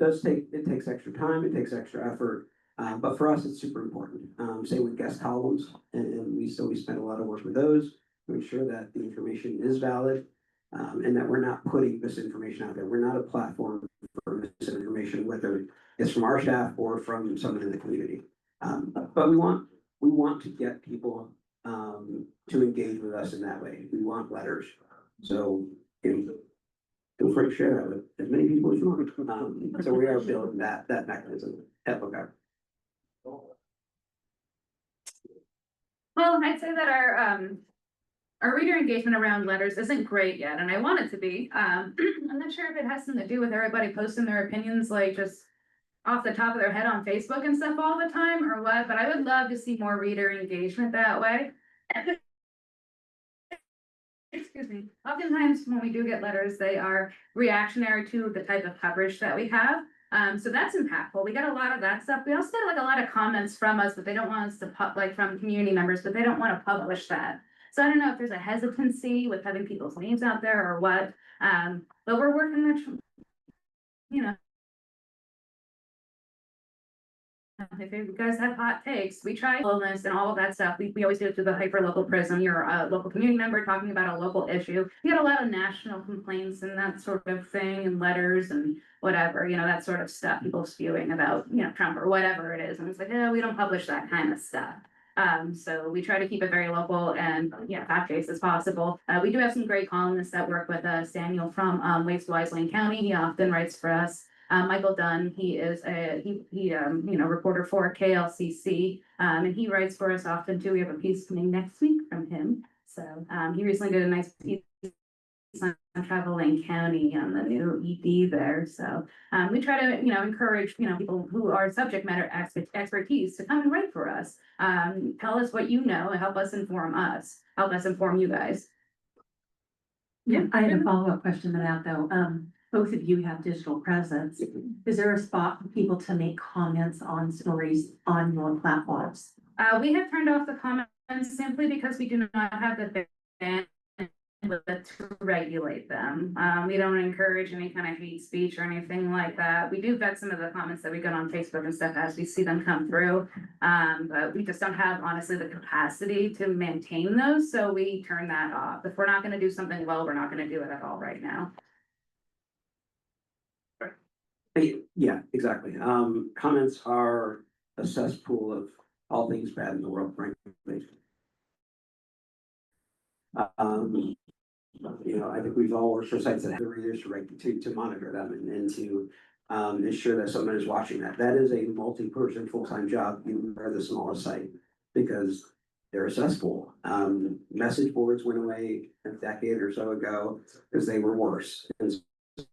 takes extra time, it takes extra effort, but for us, it's super important. Same with guest columns, and we spend a lot of work with those to ensure that the information is valid, and that we're not putting misinformation out there. We're not a platform for misinformation, whether it's from our staff or from someone in the community. But we want to get people to engage with us in that way. We want letters. So feel free to share that with as many people as you want. So we are building that mechanism at Lookout. Well, I'd say that our reader engagement around letters isn't great yet, and I want it to be. I'm not sure if it has something to do with everybody posting their opinions, like just off the top of their head on Facebook and stuff all the time or what, but I would love to see more reader engagement that way. Excuse me. Oftentimes when we do get letters, they are reactionary to the type of coverage that we have. So that's impactful. We get a lot of that stuff. We also get like a lot of comments from us, but they don't want us to from community members, but they don't want to publish that. So I don't know if there's a hesitancy with having people's names out there or what. But we're working there, if you guys have hot takes, we try wellness and all of that stuff. We always do it through the hyper local prism. You're a local community member talking about a local issue. We get a lot of national complaints and that sort of thing, and letters and whatever, that sort of stuff. People spewing about, Trump or whatever it is. And it's like, we don't publish that kind of stuff. So we try to keep it very local and fact-based as possible. We do have some great columnists that work with us. Daniel from Wastewise Lane County, he often writes for us. Michael Dunn, he is a reporter for KLCC, and he writes for us often too. We have a piece coming next week from him. So he recently did a nice piece on Travel Lane County on the new ED there. So we try to encourage people who are subject matter expertise to come and write for us. Tell us what you know and help us inform us. Help us inform you guys. Yeah, I had a follow-up question to that though. Both of you have digital presence. Is there a spot for people to make comments on stories on your platforms? We have turned off the comments simply because we do not have the bandwidth to regulate them. We don't encourage any kind of hate speech or anything like that. We do vet some of the comments that we get on Facebook and stuff as we see them come through. But we just don't have, honestly, the capacity to maintain those. So we turn that off. If we're not going to do something well, we're not going to do it at all right now. Yeah, exactly. Comments are a cesspool of all things bad in the world, frankly. I think we've all worked for sites that have the readers to monitor them and to ensure that someone is watching that. That is a multi-person full-time job, even for the smallest site, because they're a cesspool. Message boards went away a decade or so ago because they were worse. And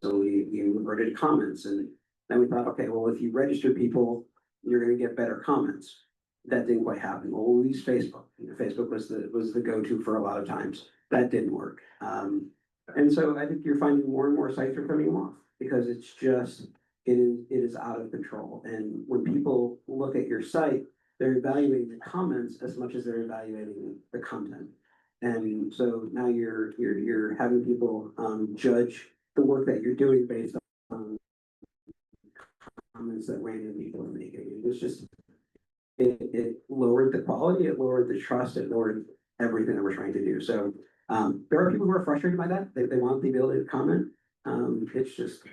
so we reverted to comments, and then we thought, okay, well, if you register people, you're going to get better comments. That didn't quite happen. Well, we'll use Facebook. Facebook was the go-to for a lot of times. that didn't work. And so I think you're finding more and more sites are coming off because it's just, it is out of control. And when people look at your site, they're evaluating the comments as much as they're evaluating the content. And so now you're having people judge the work that you're doing based on comments that random people are making. It's just, it lowered the quality, it lowered the trust, it lowered everything that we're trying to do. So there are people who are frustrated by that. They want the ability to comment. It's just,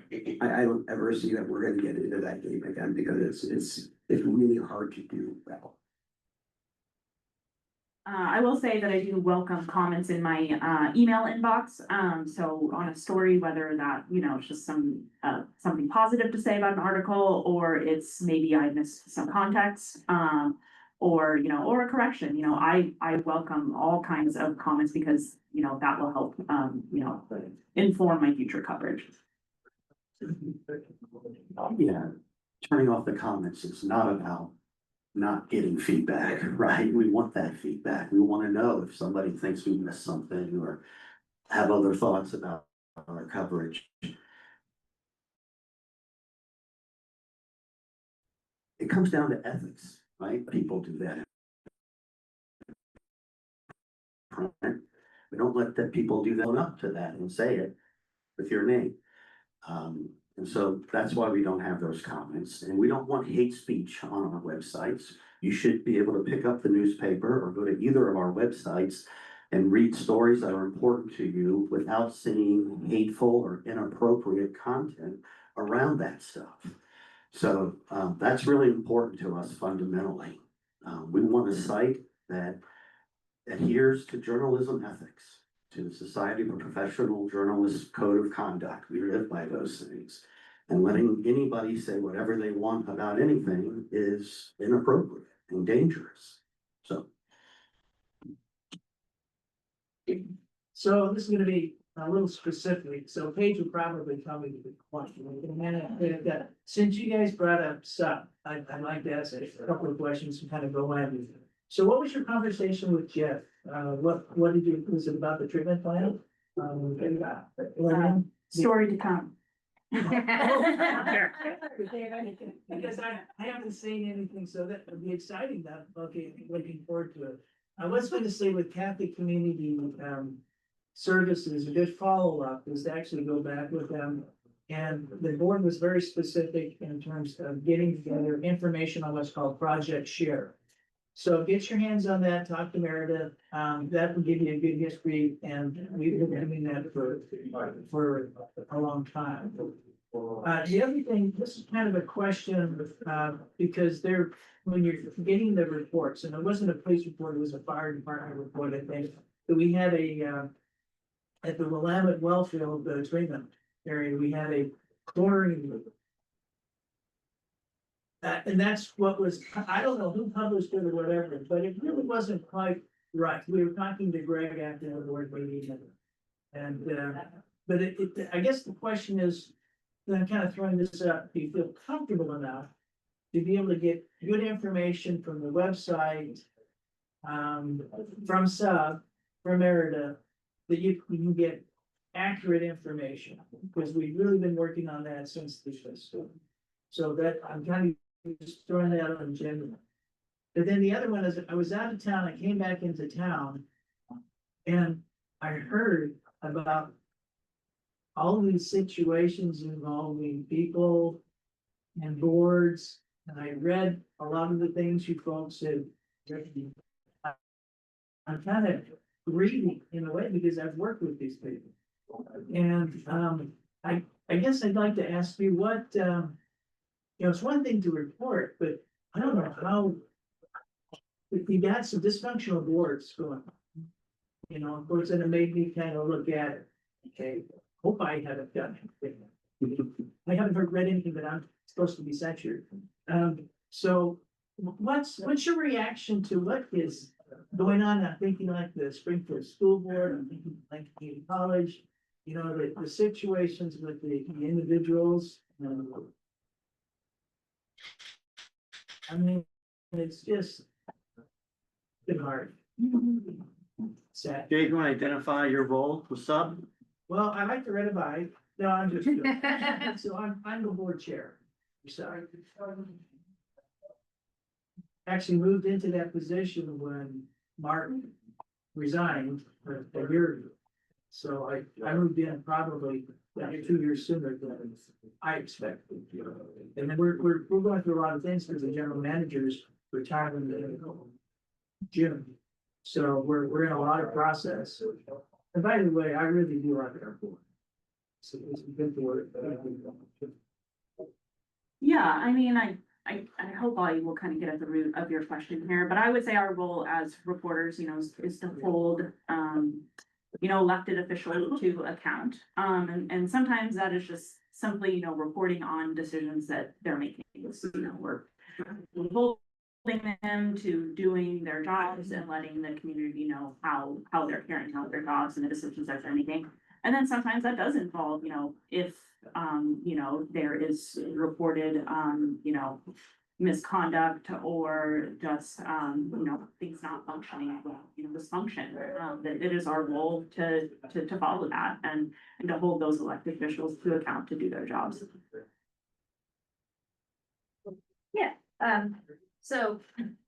I don't ever see that we're gonna get into that game again because it's really hard to do well. I will say that I do welcome comments in my email inbox. So on a story, whether that, you know, it's just something positive to say about an article, or it's maybe I missed some context, or, you know, or a correction, you know, I welcome all kinds of comments because, you know, that will help, you know, inform my future coverage. Yeah, turning off the comments is not about not getting feedback, right? We want that feedback. We want to know if somebody thinks we missed something or have other thoughts about our coverage. It comes down to ethics, right? People do that. We don't let that people do that up to that and say it with your name. And so that's why we don't have those comments, and we don't want hate speech on our websites. You should be able to pick up the newspaper or go to either of our websites and read stories that are important to you without seeing hateful or inappropriate content around that stuff. So that's really important to us fundamentally. We want a site that adheres to journalism ethics, to the Society of Professional Journalists Code of Conduct. We live by those things. And letting anybody say whatever they want about anything is inappropriate and dangerous. So this is gonna be a little specific, so Paige will probably tell me the question. Since you guys brought up SUP, I'd like to ask a couple of questions to kind of go in. So what was your conversation with Jeff? What did you, was it about the treatment plan? Story to come. Because I haven't seen anything, so that would be exciting, that, okay, looking forward to it. I was gonna say with Catholic Community Services, a good follow-up is to actually go back with them. And the board was very specific in terms of getting together information on what's called Project Share. So get your hands on that, talk to Meredith, that will give you a good history, and we've been doing that for a long time. The other thing, this is kind of a question, because when you're getting the reports, and it wasn't a police report, it was a fire department report, I think, that we had at the Willamette Wellfield treatment area, we had a chlorine. And that's what was, I don't know who published it or whatever, but it really wasn't quite right. We were talking to Greg after the board meeting but I guess the question is, and I'm kind of throwing this up, do you feel comfortable enough to be able to get good information from the website, from SUB, from Meredith, that you can get accurate information? Because we've really been working on that since this was. So that I'm kind of just throwing that out in general. But then the other one is, I was out of town, I came back into town, and I heard about all these situations involving people and boards, and I read a lot of the things you folks said. I'm kind of grieving in a way because I've worked with these people. And I guess I'd like to ask you what, it's one thing to report, but I don't know how, if you got some dysfunctional boards going on, of course, and it made me kind of look at, okay, hope I haven't done anything. I haven't read anything that I'm supposed to be censured. So what's your reaction to what is going on? I'm thinking like the Springfield School Board, I'm thinking like community college, the situations with the individuals. I mean, it's just been hard. sad. Jake, you want to identify your role with sub? Well, I like to read a bike. No, I'm just kidding. So I'm the board chair. So actually moved into that position when Mark resigned a year ago. So I moved in probably 2 years sooner than I expected. And then we're going through a lot of things because the general manager's retiring in June. So we're in a lot of process. And by the way, I really do like our board. So it's been work. Yeah, I mean, I hope I will kind of get at the root of your question here, but I would say our role as reporters, is to hold, elected officials to account. And sometimes that is just simply, reporting on decisions that they're making. We're holding them to doing their jobs and letting the community know how they're carrying out their jobs and the decisions that they're making. And then sometimes that does involve, if, there is reported, misconduct or just, things not functioning well, dysfunction. That it is our role to follow that and to hold those elected officials to account to do their jobs. So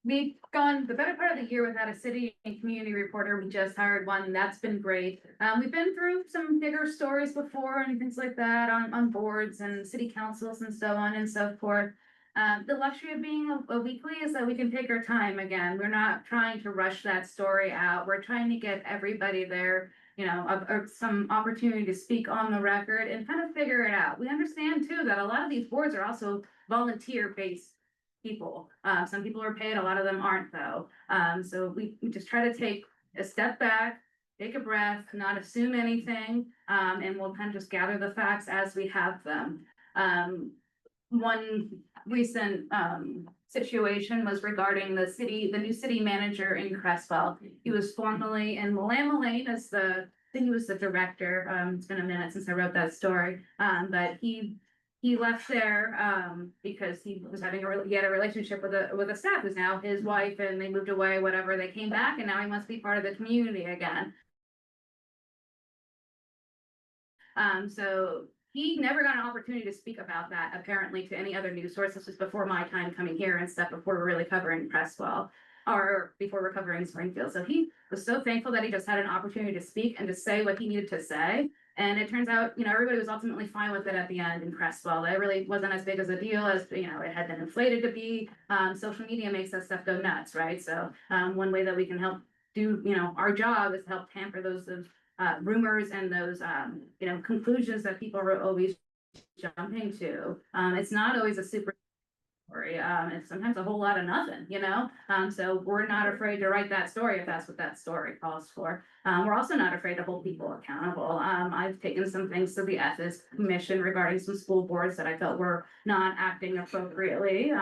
we've gone the better part of the year without a city and community reporter. We just hired one, and that's been great. We've been through some bigger stories before and things like that on boards and city councils and so on and so forth. The luxury of being a weekly is that we can take our time again. We're not trying to rush that story out. We're trying to get everybody there, or some opportunity to speak on the record and kind of figure it out. We understand too that a lot of these boards are also volunteer-based people. Some people are paid, a lot of them aren't though. So we just try to take a step back, take a breath, not assume anything, and we'll kind of just gather the facts as we have them. One recent situation was regarding the new city manager in Creswell. He was formerly in Willamette Lane as I think he was the director. It's been a minute since I wrote that story. But he left there because he was having he had a relationship with a staff who's now his wife, and they moved away, whatever. They came back, and now he must be part of the community again. So he never got an opportunity to speak about that, apparently, to any other news source. This was before my time coming here and stuff, before we're really covering Creswell, or before we're covering Springfield. So he was so thankful that he just had an opportunity to speak and to say what he needed to say. And it turns out, everybody was ultimately fine with it at the end in Creswell. It really wasn't as big as a deal as, it had been inflated to be. Social media makes that stuff go nuts, right? So one way that we can help do, our job is to help tamper those rumors and those, conclusions that people are always jumping to. It's not always a super story. It's sometimes a whole lot of nothing, so we're not afraid to write that story if that's what that story calls for. We're also not afraid to hold people accountable. I've taken some things to the Ethics Commission regarding some school boards that I felt were not acting appropriately,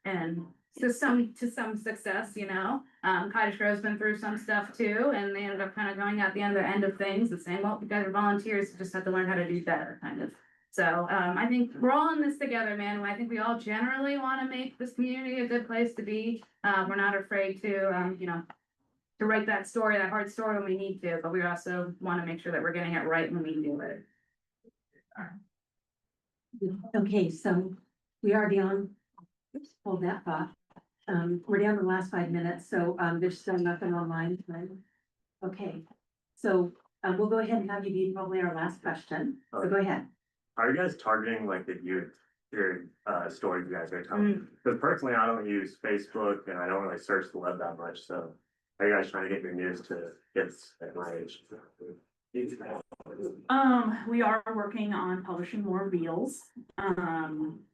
and to some success, Cottage Grove's been through some stuff too, and they ended up kind of going at the end of things and saying, well, you guys are volunteers, you just have to learn how to do better, kind of. So I think we're all in this together, man. I think we all generally want to make this community a good place to be. We're not afraid to, to write that story, that hard story when we need to, but we also want to make sure that we're getting it right when we do it. Okay, so we are beyond, oops, hold that thought. We're down to the last 5 minutes, so there's still nothing online tonight. Okay, so we'll go ahead and have you be probably our last question. So go ahead. Are you guys targeting like the youth, your stories you guys are telling? Because personally, I don't use Facebook and I don't really search the web that much. So are you guys trying to get your news to kids at my age? We are working on publishing more reels.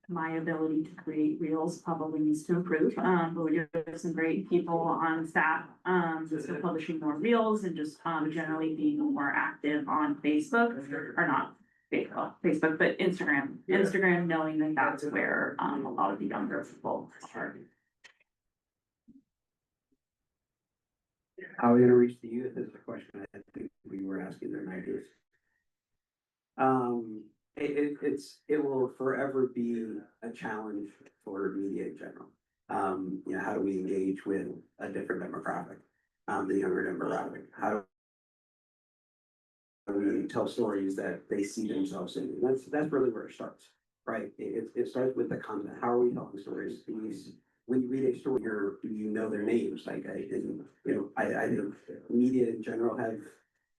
My ability to create reels probably needs to improve. But we have some great people on staff, so publishing more reels and just generally being more active on Facebook, or not Facebook, but Instagram. Yeah. Instagram, knowing that that's where a lot of the younger people are. How are we gonna reach the youth is the question I think we were asking their neighbors. It will forever be a challenge for media in general. How do we engage with a different demographic? the younger demographic? How do we tell stories that they see themselves in? And that's really where it starts, right? It starts with the content. How are we telling stories? When you read a story, you know their names. Like I think media in general have,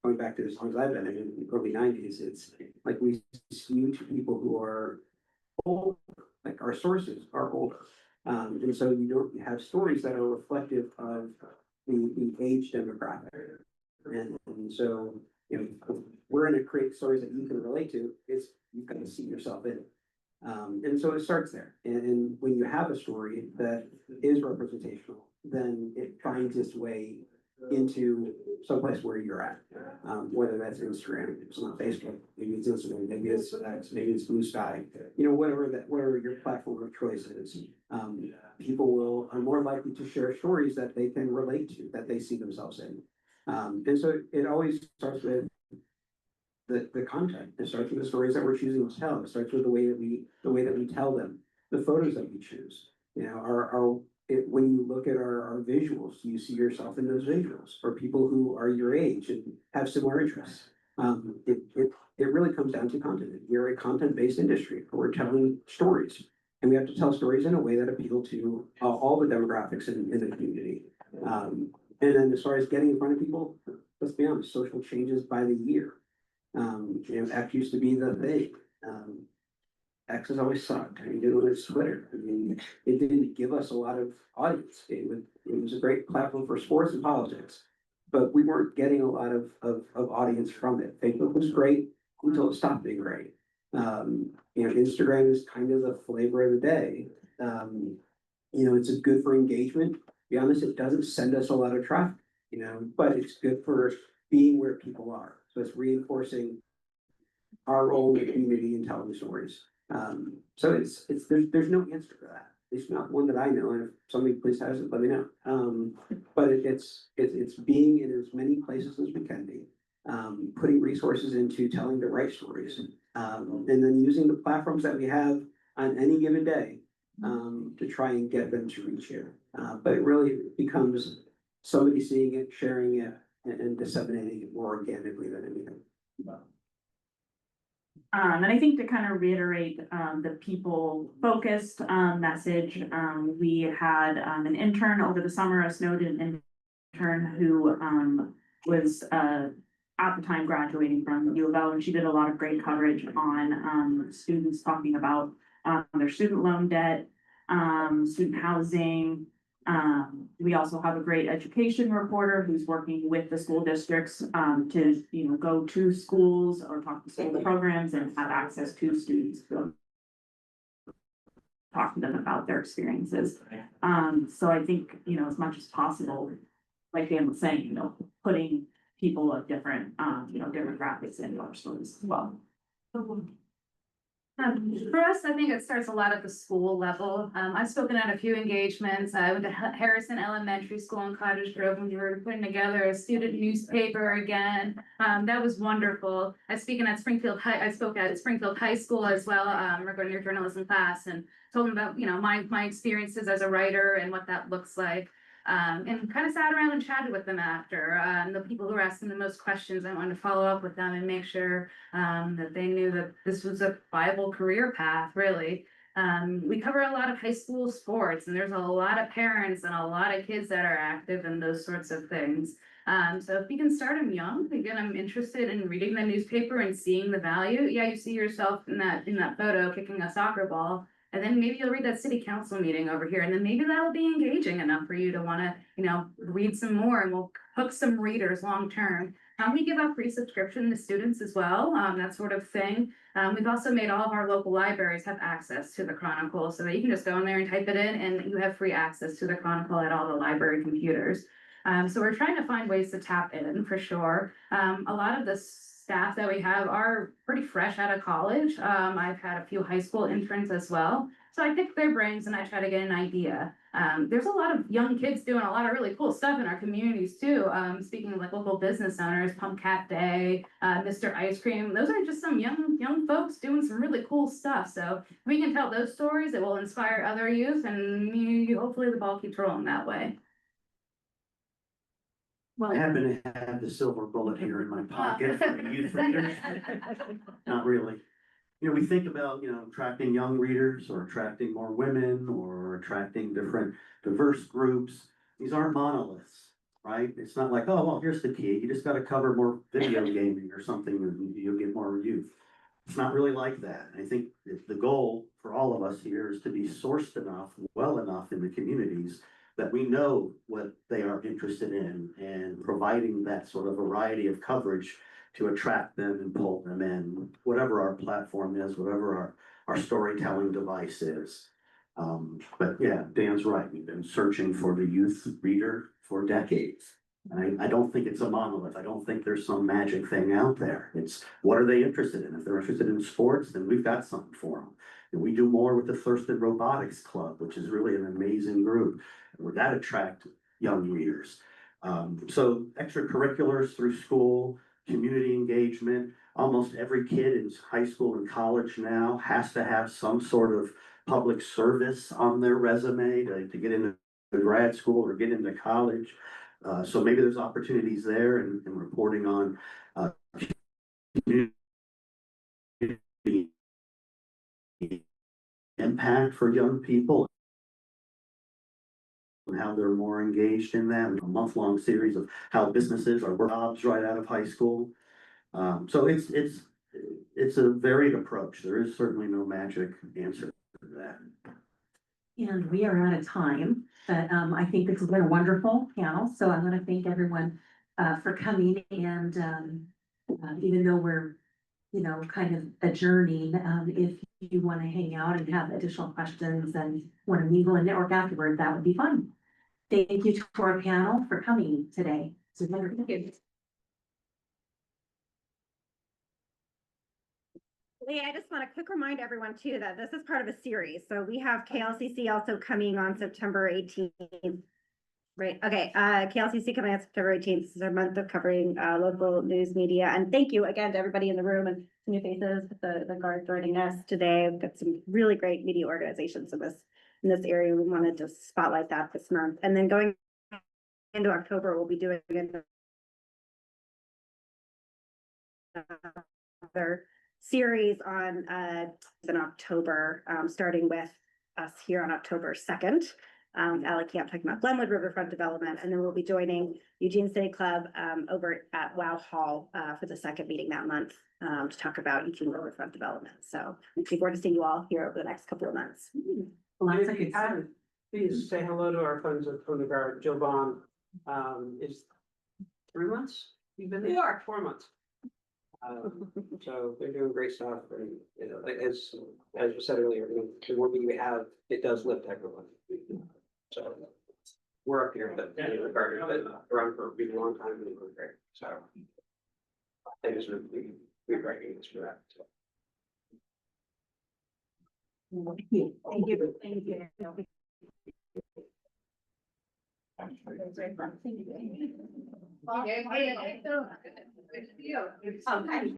going back to as long as I've been in the early '90s, it's like we skew to people who are old, like our sources are older. And so you don't have stories that are reflective of the age demographic. And so, we're gonna create stories that you can relate to, you've got to see yourself in it. And so it starts there. And when you have a story that is representational, then it finds its way into someplace where you're at. Whether that's Instagram, it's not Facebook, maybe it's Instagram, maybe it's X, maybe it's Blue Sky, whatever your platform of choice is. People are more likely to share stories that they can relate to, that they see themselves in. And so it always starts with the content. It starts with the stories that we're choosing to tell. It starts with the way that we tell them, the photos that we choose. When you look at our visuals, you see yourself in those visuals, or people who are your age and have similar interests. It really comes down to content. We're a content-based industry, we're telling stories, and we have to tell stories in a way that appeal to all the demographics in the community. And then as far as getting in front of people, let's be honest, social changes by the year. X used to be the thing. X has always sucked. I mean, it was Twitter. I mean, it didn't give us a lot of audience. It was a great platform for sports and politics, but we weren't getting a lot of audience from it. Facebook was great until it stopped being great. Instagram is kind of the flavor of the day. It's good for engagement. To be honest, it doesn't send us a lot of traffic, but it's good for being where people are. So it's reinforcing our role in the community and telling stories. So there's no answer to that. It's not one that I know, and if somebody please has it, let me know. But it's being in as many places as we can be, putting resources into telling the right stories, and then using the platforms that we have on any given day, to try and get them to reach here. But it really becomes somebody seeing it, sharing it, and disseminating it more organically than anything. And I think to kind of reiterate the people focused message, we had an intern over the summer, a Snowden intern who was at the time graduating from U of L, and she did a lot of great coverage on students talking about their student loan debt, student housing. We also have a great education reporter who's working with the school districts to, go to schools or talk to school programs and have access to students to talk to them about their experiences. So I think, as much as possible, like Dan was saying, putting people of different, demographics into our stories as well. For us, I think it starts a lot at the school level. I've spoken at a few engagements. I went to Harrison Elementary School in Cottage Grove, and we were putting together a student newspaper again. That was wonderful. I spoke at Springfield High School as well, regarding their journalism class, and told them about, my experiences as a writer and what that looks like. And kind of sat around and chatted with them after. The people who were asking the most questions, I wanted to follow up with them and make sure that they knew that this was a viable career path, really. We cover a lot of high school sports, and there's a lot of parents and a lot of kids that are active in those sorts of things. So if you can start them young, again, I'm interested in reading the newspaper and seeing the value. Yeah, you see yourself in that photo kicking a soccer ball. And then maybe you'll read that city council meeting over here, and then maybe that'll be engaging enough for you to want to, read some more, and we'll hook some readers long term. We give out free subscription to students as well, that sort of thing. We've also made all of our local libraries have access to the Chronicle, so that you can just go in there and type it in, and you have free access to the Chronicle at all the library computers. So we're trying to find ways to tap in for sure. A lot of the staff that we have are pretty fresh out of college. I've had a few high school interns as well. So I pick their brains and I try to get an idea. There's a lot of young kids doing a lot of really cool stuff in our communities too. Speaking of like local business owners, Pump Cat Day, Mr. Ice Cream, those are just some young folks doing some really cool stuff. So if we can tell those stories, it will inspire other youth, and hopefully the ball keeps rolling that way. I happen to have the silver bullet here in my pocket for the youth readers. Not really. You know, we think about, attracting young readers or attracting more women or attracting different diverse groups. These aren't monoliths, right? It's not like, oh, well, here's the key. You just got to cover more video gaming or something and you'll get more youth. It's not really like that. I think the goal for all of us here is to be sourced enough, well enough in the communities that we know what they are interested in and providing that sort of variety of coverage to attract them and pull them in, whatever our platform is, whatever our storytelling device is. But yeah, Dan's right. We've been searching for the youth reader for decades. And I don't think it's a monolith. I don't think there's some magic thing out there. It's what are they interested in? If they're interested in sports, then we've got something for them. And we do more with the Thurston Robotics Club, which is really an amazing group. And that attract young readers. So extracurriculars through school, community engagement. Almost every kid in high school and college now has to have some sort of public service on their resume to get into grad school or get into college. So maybe there's opportunities there and reporting on community impact for young people and how they're more engaged in that. A month-long series of how businesses are jobs right out of high school. So it's a varied approach. There is certainly no magic answer to that. And we are out of time, but I think this has been a wonderful panel, so I want to thank everyone for coming and even though we're, kind of adjourning, if you want to hang out and have additional questions and want to mingle and network afterward, that would be fun. Thank you to our panel for coming today. So thank you. Lee, I just want to quick remind everyone too that this is part of a series. So we have KLCC also coming on September 18th. Right. Okay. KLCC coming on September 18th. This is our month of covering local news media. And thank you again to everybody in the room and new faces, the guard joining us today. We've got some really great media organizations in this area. We wanted to spotlight that this month. And then going into October, we'll be doing another series on in October, starting with us here on October 2nd. Alec Camp talking about Glenwood Riverfront development, and then we'll be joining Eugene City Club over at Wow Hall for the second meeting that month to talk about Eugene Riverfront development. So looking forward to seeing you all here over the next couple of months. Lots of good stuff. Please say hello to our friends from the guard. Jill Bond is 3 months. You've been there? 4 months. So they're doing great stuff, and as was said earlier, the more we have, it does lift everyone. So we're up here, but the guard has been around for a really long time, and we're great. So I just really recognize for that. So. Thank you. Thank you. Thank you. Okay.